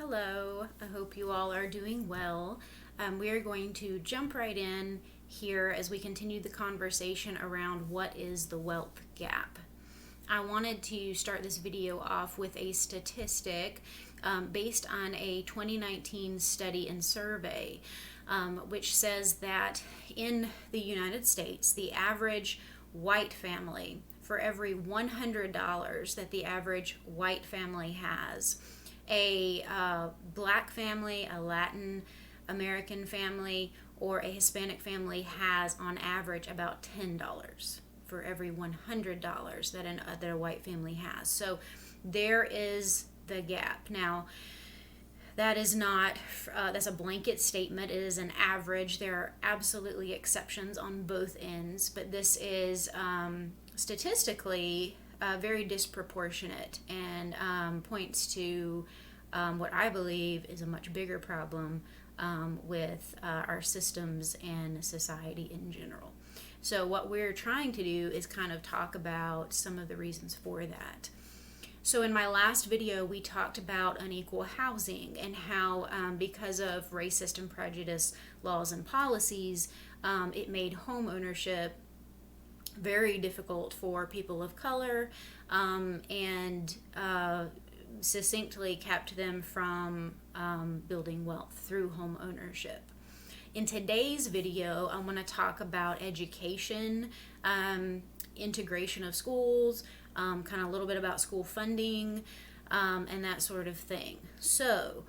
Hello, I hope you all are doing well. We are going to jump right in here as we continue the conversation around what is the wealth gap. I wanted to start this video off with a statistic based on a 2019 study and survey, which says that in the United States, the average white family, for every $100 that the average white family has, a black family, a Latin American family, or a Hispanic family has on average about $10 for every $100 that a white family has. So there is the gap. Now, that is not, that's a blanket statement. It is an average. There are absolutely exceptions on both ends, but this is statistically very disproportionate and points to what I believe is a much bigger problem with our systems and society in general. So what we're trying to do is kind of talk about some of the reasons for that. So in my last video, we talked about unequal housing and how because of racist and prejudice laws and policies, it made home ownership very difficult for people of color and succinctly kept them from building wealth through home ownership. In today's video, I want to talk about education, integration of schools, kind of a little bit about school funding, and that sort of thing. So,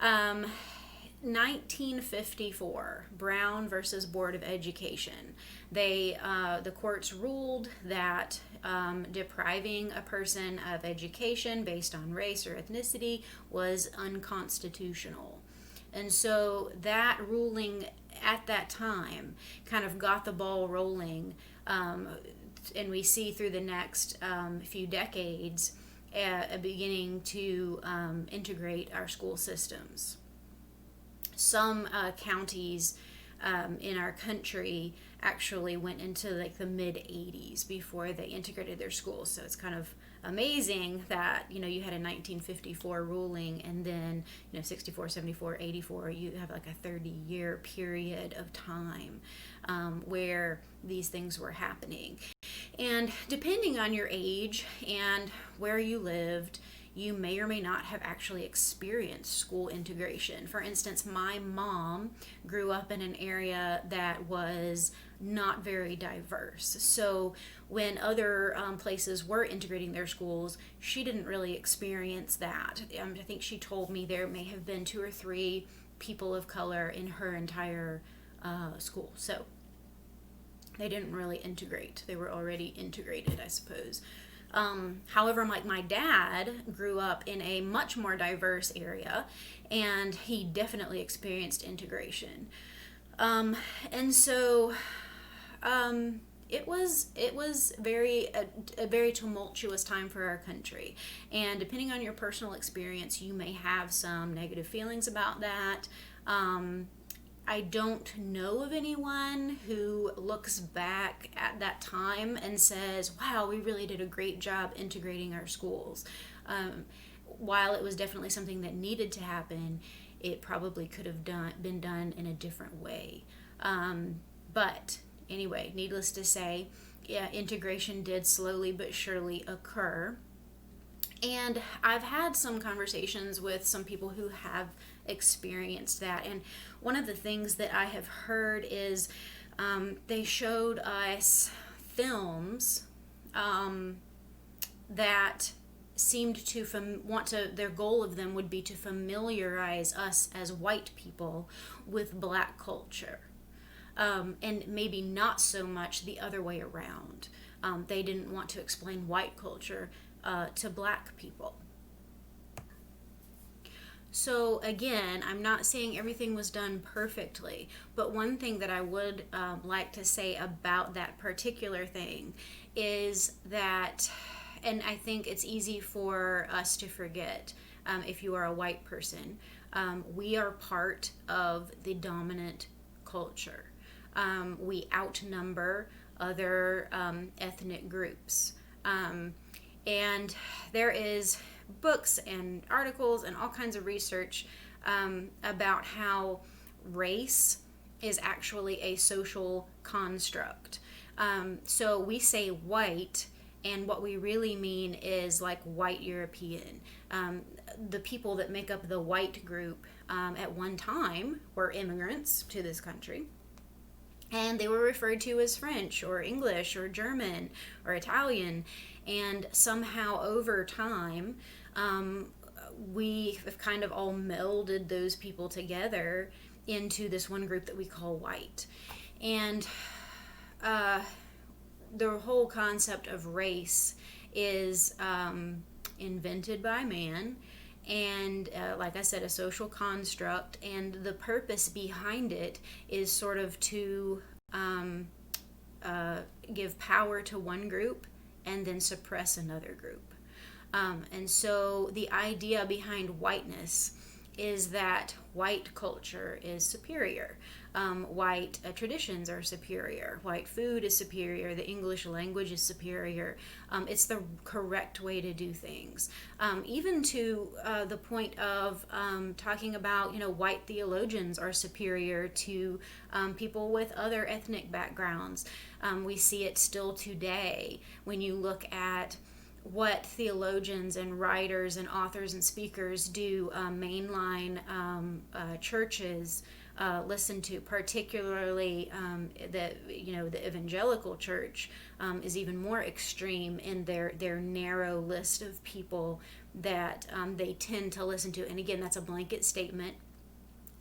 1954, Brown versus Board of Education. The courts ruled that depriving a person of education based on race or ethnicity was unconstitutional. And so that ruling at that time kind of got the ball rolling, and we see through the next few decades beginning to integrate our school systems. Some counties in our country actually went into like the mid 80s before they integrated their schools. So it's kind of amazing that you had a 1954 ruling, and then 64, 74, 84, you have like a 30-year period of time where these things were happening. And depending on your age and where you lived, you may or may not have actually experienced school integration. For instance, my mom grew up in an area that was not very diverse. So when other places were integrating their schools, she didn't really experience that. I think she told me there may have been 2 or 3 people of color in her entire school. So they didn't really integrate. They were already integrated, I suppose. However, my dad grew up in a much more diverse area, and he definitely experienced integration. And so it was a very tumultuous time for our country. And depending on your personal experience, you may have some negative feelings about that. I don't know of anyone who looks back at that time and says, wow, we really did a great job integrating our schools. While it was definitely something that needed to happen, it probably could have been done in a different way. But anyway, needless to say, yeah, integration did slowly but surely occur. And I've had some conversations with some people who have experienced that. And one of the things that I have heard is they showed us films that seemed to their goal of them would be to familiarize us as white people with black culture. And maybe not so much the other way around. They didn't want to explain white culture to black people. So again, I'm not saying everything was done perfectly, but one thing that I would like to say about that particular thing is that, and I think it's easy for us to forget if you are a white person, we are part of the dominant culture. We outnumber other ethnic groups. And there is books and articles and all kinds of research about how race is actually a social construct. So we say white, and what we really mean is like white European. The people that make up the white group at one time were immigrants to this country, and they were referred to as French or English or German or Italian. And somehow over time, we have kind of all melded those people together into this one group that we call white. And the whole concept of race is invented by man, and like I said, a social construct, and the purpose behind it is sort of to give power to one group and then suppress another group. And so the idea behind whiteness is that white culture is superior. White traditions are superior. White food is superior. The English language is superior. It's the correct way to do things. Even to the point of talking about, white theologians are superior to people with other ethnic backgrounds. We see it still today when you look at what theologians and writers and authors and speakers do mainline churches listen to, particularly the evangelical church is even more extreme in their narrow list of people that they tend to listen to. And again, that's a blanket statement.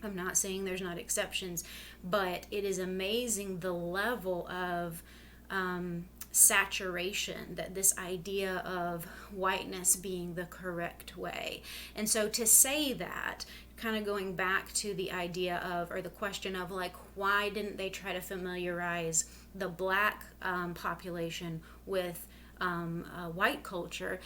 I'm not saying there's not exceptions, but it is amazing the level of saturation that this idea of whiteness being the correct way. And so to say that, kind of going back to the idea of, or the question of, like, why didn't they try to familiarize the black population with white culture?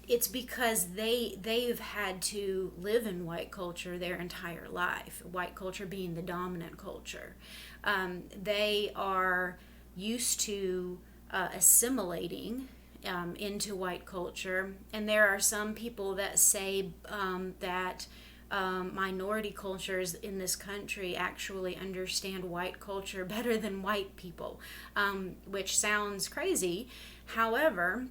It's because they've had to live in white culture their entire life, white culture being the dominant culture. They are used to assimilating into white culture, and there are some people that say that minority cultures in this country actually understand white culture better than white people, which sounds crazy. However,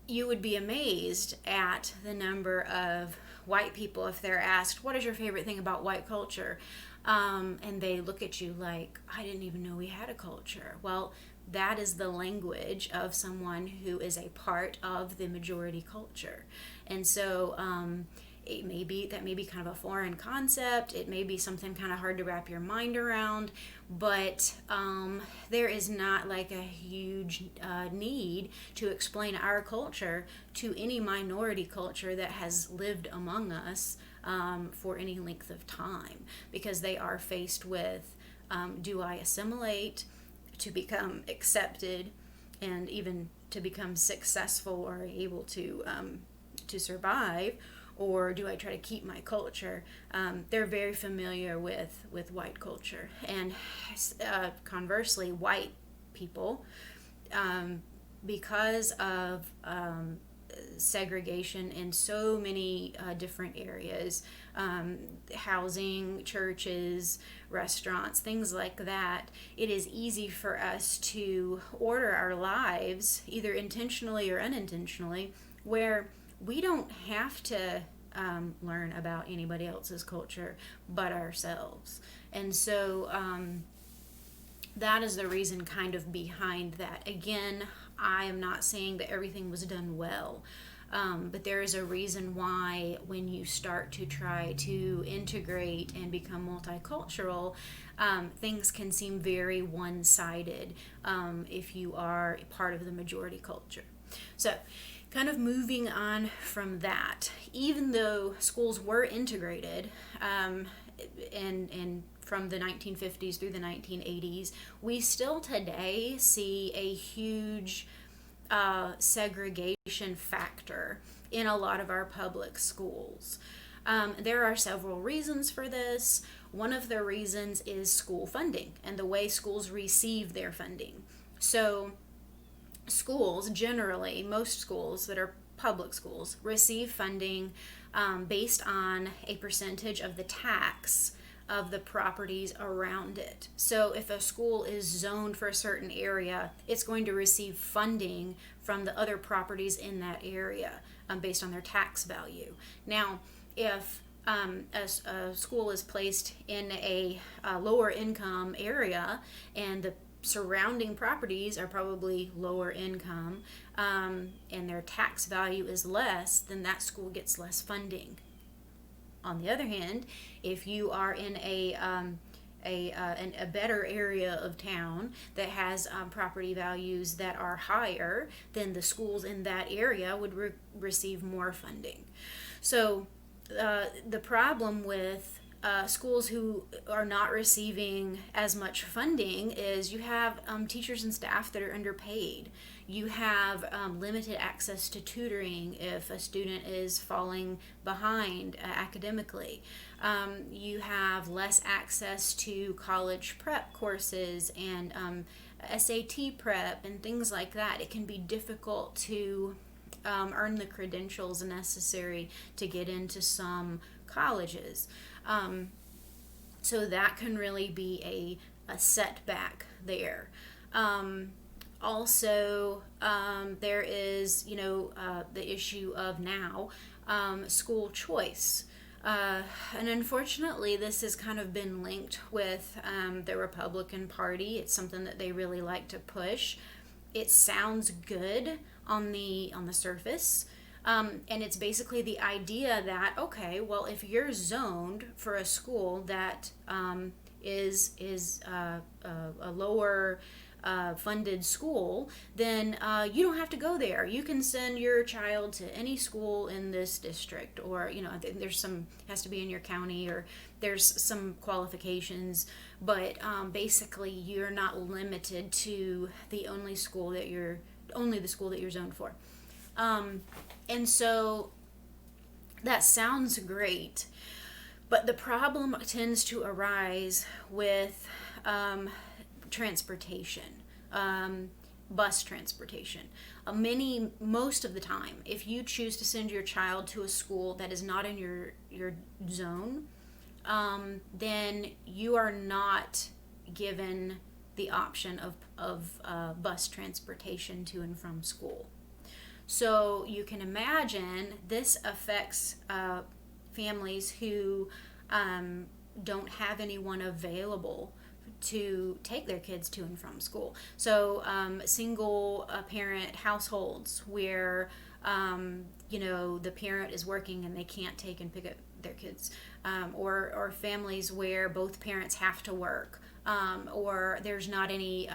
you would be amazed at the number of white people, if they're asked, what is your favorite thing about white culture? And they look at you like, I didn't even know we had a culture. Well, that is the language of someone who is a part of the majority culture. And so that may be kind of a foreign concept. It may be something kind of hard to wrap your mind around, but there is not like a huge need to explain our culture to any minority culture that has lived among us for any length of time, because they are faced with, do I assimilate to become accepted and even to become successful or able to survive, or do I try to keep my culture? They're very familiar with white culture. And conversely, white people, because of segregation in so many different areas, housing, churches, restaurants, things like that, it is easy for us to order our lives, either intentionally or unintentionally, where we don't have to learn about anybody else's culture but ourselves. And so that is the reason kind of behind that. Again, I am not saying that everything was done well, but there is a reason why when you start to try to integrate and become multicultural, things can seem very one-sided if you are part of the majority culture. So kind of moving on from that, even though schools were integrated and from the 1950s through the 1980s, we still today see a huge segregation factor in a lot of our public schools. There are several reasons for this. One of the reasons is school funding and the way schools receive their funding. So schools generally, most schools that are public schools receive funding based on a percentage of the tax of the properties around it. So if a school is zoned for a certain area, it's going to receive funding from the other properties in that area based on their tax value. Now, if a school is placed in a lower income area and the surrounding properties are probably lower income and their tax value is less, then that school gets less funding. On the other hand, if you are in a better area of town that has property values that are higher, then the schools in that area would receive more funding. So the problem with schools who are not receiving as much funding is you have teachers and staff that are underpaid. You have limited access to tutoring if a student is falling behind academically. You have less access to college prep courses and SAT prep and things like that. It can be difficult to earn the credentials necessary to get into some colleges. So that can really be a setback there. Also, there is, the issue of now school choice. And unfortunately, this has kind of been linked with the Republican Party. It's something that they really like to push. It sounds good on the surface. And it's basically the idea that, okay, well, if you're zoned for a school that is a lower funded school, then you don't have to go there. You can send your child to any school in this district, or there's some has to be in your county, or there's some qualifications, but basically you're not limited to the school that you're zoned for. And so that sounds great, but the problem tends to arise with transportation, bus transportation. Most of the time, if you choose to send your child to a school that is not in your zone, then you are not given the option of bus transportation to and from school. So you can imagine this affects families who don't have anyone available to take their kids to and from school. So single parent households where the parent is working and they can't take and pick up their kids, or families where both parents have to work, or there's not any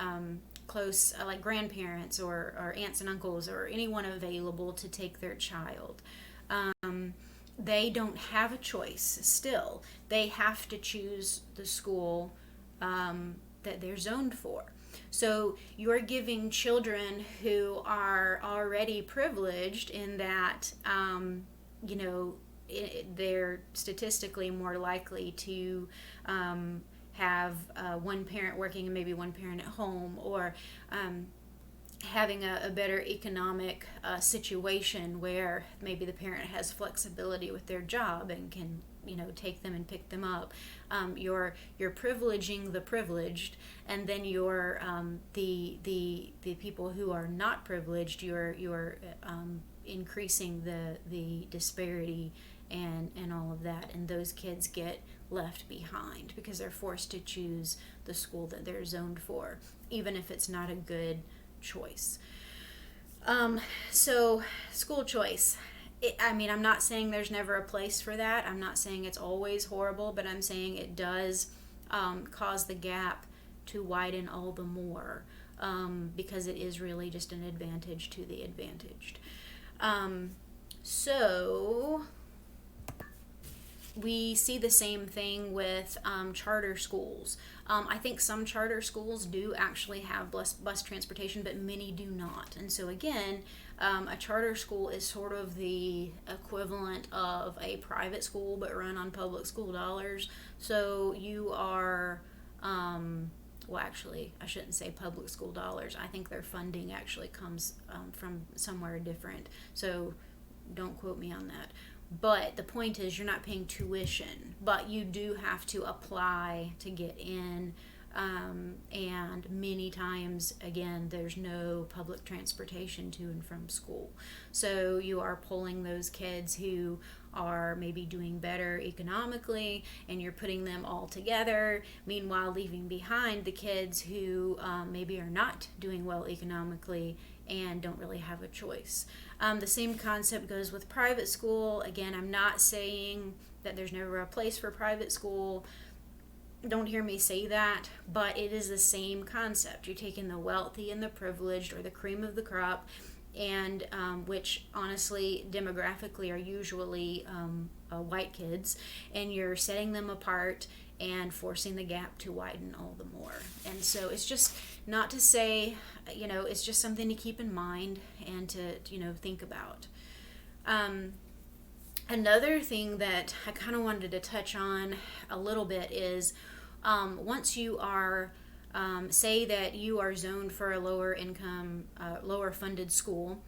close like grandparents or aunts and uncles or anyone available to take their child. They don't have a choice still. They have to choose the school that they're zoned for. So you're giving children who are already privileged in that, they're statistically more likely to have one parent working and maybe one parent at home, or having a better economic situation where maybe the parent has flexibility with their job and can take them and pick them up. You're privileging the privileged, and then you're the people who are not privileged. You're increasing the disparity and all of that, and those kids get left behind because they're forced to choose the school that they're zoned for, even if it's not a good choice. So school choice. I'm not saying there's never a place for that. I'm not saying it's always horrible, but I'm saying it does cause the gap to widen all the more, because it is really just an advantage to the advantaged. So we see the same thing with charter schools. I think some charter schools do actually have bus transportation, but many do not. And so again, a charter school is sort of the equivalent of a private school, but run on public school dollars. So you are, well, actually, I shouldn't say public school dollars. I think their funding actually comes from somewhere different. So Don't quote me on that. But the point is, you're not paying tuition, but you do have to apply to get in. And many times, again, there's no public transportation to and from school. So you are pulling those kids who are maybe doing better economically, and you're putting them all together, meanwhile leaving behind the kids who maybe are not doing well economically and don't really have a choice. The same concept goes with private school. Again, I'm not saying that there's never a place for private school. Don't hear me say that, but it is the same concept. You're taking the wealthy and the privileged, or the cream of the crop, and which honestly demographically are usually white kids, and you're setting them apart and forcing the gap to widen all the more. And so it's just not to say, it's just something to keep in mind and to think about. Another thing that I kind of wanted to touch on a little bit is once you are, say that you are zoned for a lower income, lower funded school,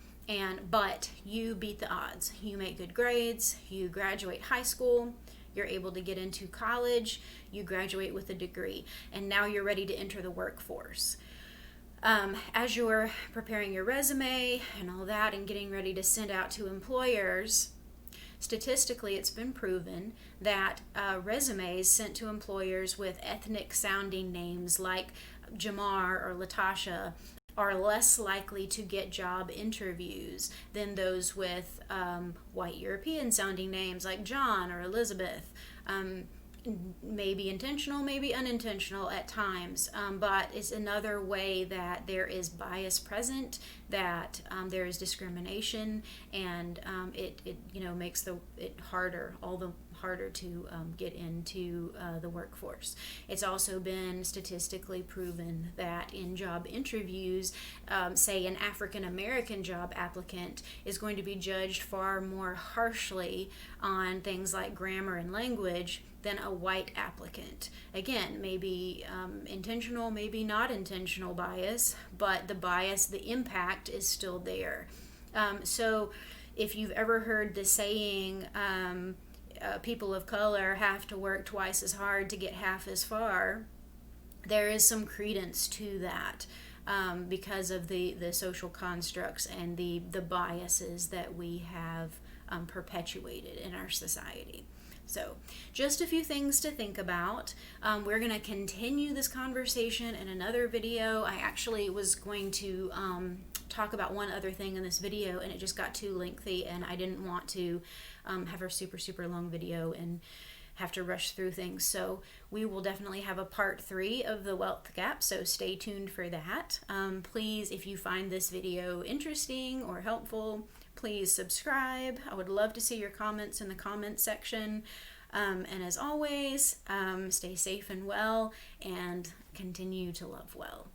but you beat the odds. You make good grades, you graduate high school, you're able to get into college, you graduate with a degree, and now you're ready to enter the workforce. As you're preparing your resume and all that and getting ready to send out to employers, statistically, it's been proven that resumes sent to employers with ethnic sounding names like Jamar or Latasha are less likely to get job interviews than those with white European sounding names like John or Elizabeth. Maybe intentional, maybe unintentional at times, but it's another way that there is bias present, that there is discrimination, and it makes it harder, all the harder to get into the workforce. It's also been statistically proven that in job interviews, say an African American job applicant is going to be judged far more harshly on things like grammar and language than a white applicant. Again, maybe intentional, maybe not intentional bias, but the bias, the impact is still there. So if you've ever heard the saying, people of color have to work twice as hard to get half as far, there is some credence to that, because of the social constructs and the biases that we have perpetuated in our society. So just a few things to think about. We're going to continue this conversation in another video. I actually was going to talk about one other thing in this video, and it just got too lengthy, and I didn't want to have a super long video and have to rush through things. So we will definitely have a part 3 of the wealth gap, so stay tuned for that. Please, if you find this video interesting or helpful, please subscribe. I would love to see your comments in the comments section. And as always, stay safe and well, and continue to love well.